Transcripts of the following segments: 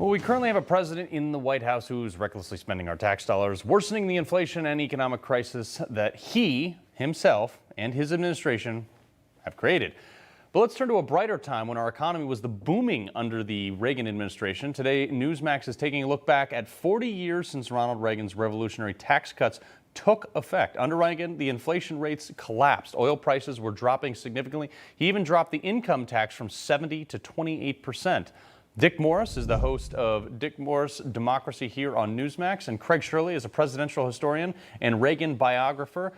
Well, we currently have a president in the White House who's recklessly spending our tax dollars, worsening the inflation and economic crisis that he, himself, and his administration have created. But let's turn to a brighter time when our economy was the booming under the Reagan administration. Today, Newsmax is taking a look back at 40 years since Ronald Reagan's revolutionary tax cuts took effect. Under Reagan, the inflation rates collapsed. Oil prices were dropping significantly. He even dropped the income tax from 70 to 28%. Dick Morris is the host of Dick Morris Democracy here on Newsmax, and Craig Shirley is a presidential historian and Reagan biographer.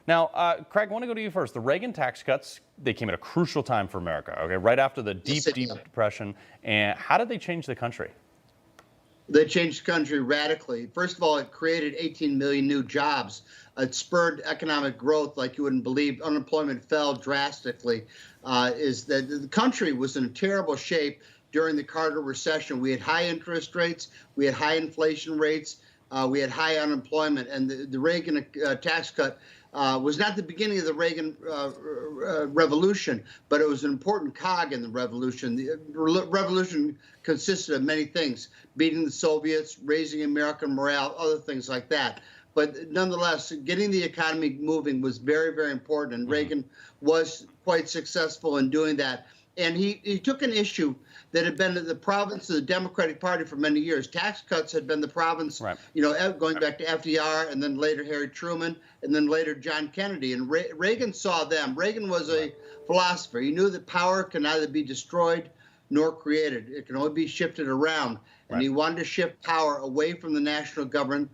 Now, Craig, I want to go to you first. The Reagan tax cuts, they came at a crucial time for America, okay, right after the deep depression. And how did they change the country? They changed the country radically. First of all, it created 18 million new jobs. It spurred economic growth like you wouldn't believe. Unemployment fell drastically. The country was in terrible shape during the Carter recession. We had high interest rates, we had high inflation rates, we had high unemployment, and the Reagan tax cut was not the beginning of the Reagan revolution, but it was an important cog in the revolution. The revolution consisted of many things: beating the Soviets, raising American morale, other things like that. But nonetheless, getting the economy moving was very, very important, and Reagan was quite successful in doing that. And he took an issue that had been the province of the Democratic Party for many years. Tax cuts had been the province, going back to FDR, and then later Harry Truman, and then later John Kennedy. And Reagan saw them. Reagan was a philosopher. He knew that power can neither be destroyed nor created. It can only be shifted around. And he wanted to shift power away from the national government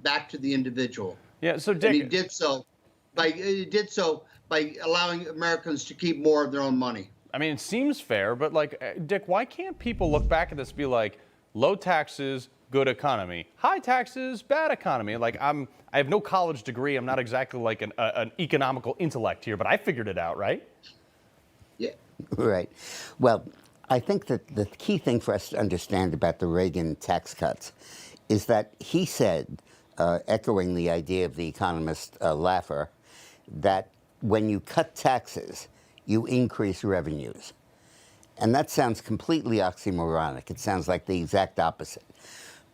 back to the individual. Yeah. So Dick, and he did so by allowing Americans to keep more of their own money. I mean, it seems fair, but Dick, why can't people look back at this and be like, low taxes, good economy, high taxes, bad economy? I have no college degree. I'm not exactly like an economical intellect here, but I figured it out, right? Yeah. Right. Well, I think that the key thing for us to understand about the Reagan tax cuts is that he said, echoing the idea of the economist Laffer, that when you cut taxes, you increase revenues. And that sounds completely oxymoronic. It sounds like the exact opposite.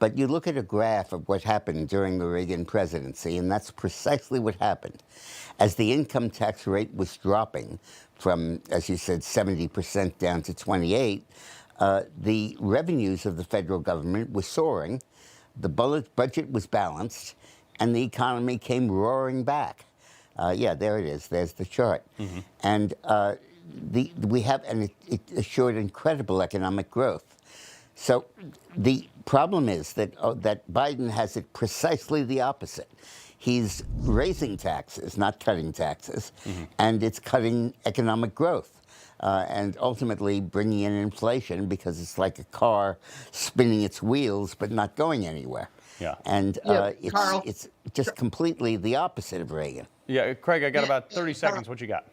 But you look at a graph of what happened during the Reagan presidency, and that's precisely what happened. As the income tax rate was dropping from, as you said, 70% down to 28%, the revenues of the federal government were soaring, the budget was balanced, and the economy came roaring back. Yeah, there it is. There's the chart. And it assured incredible economic growth. So the problem is that Biden has it precisely the opposite. He's raising taxes, not cutting taxes, and it's cutting economic growth. And ultimately bringing in inflation, because it's like a car spinning its wheels but not going anywhere. Yeah. And it's just completely the opposite of Reagan. Yeah, Craig, I got about 30 seconds. What you got?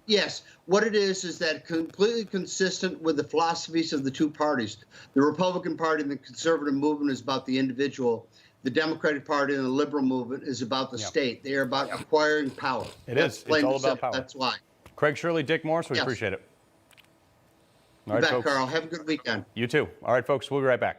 Yes. What it is that completely consistent with the philosophies of the two parties. The Republican Party and the conservative movement is about the individual. The Democratic Party and the liberal movement is about the state. They are about acquiring power. It's all about power. That's why. Craig Shirley, Dick Morris, we appreciate it. All right, folks. Carl. Have a good weekend. You too. All right, folks, we'll be right back.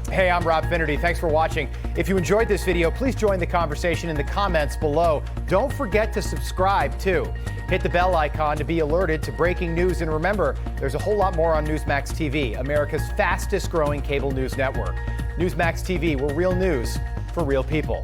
Hey, I'm Rob Finnerty. Thanks for watching. If you enjoyed this video, please join the conversation in the comments below. Don't forget to subscribe, too. Hit the bell icon to be alerted to breaking news. And remember, there's a whole lot more on Newsmax TV, America's fastest growing cable news network. Newsmax TV, we're real news for real people.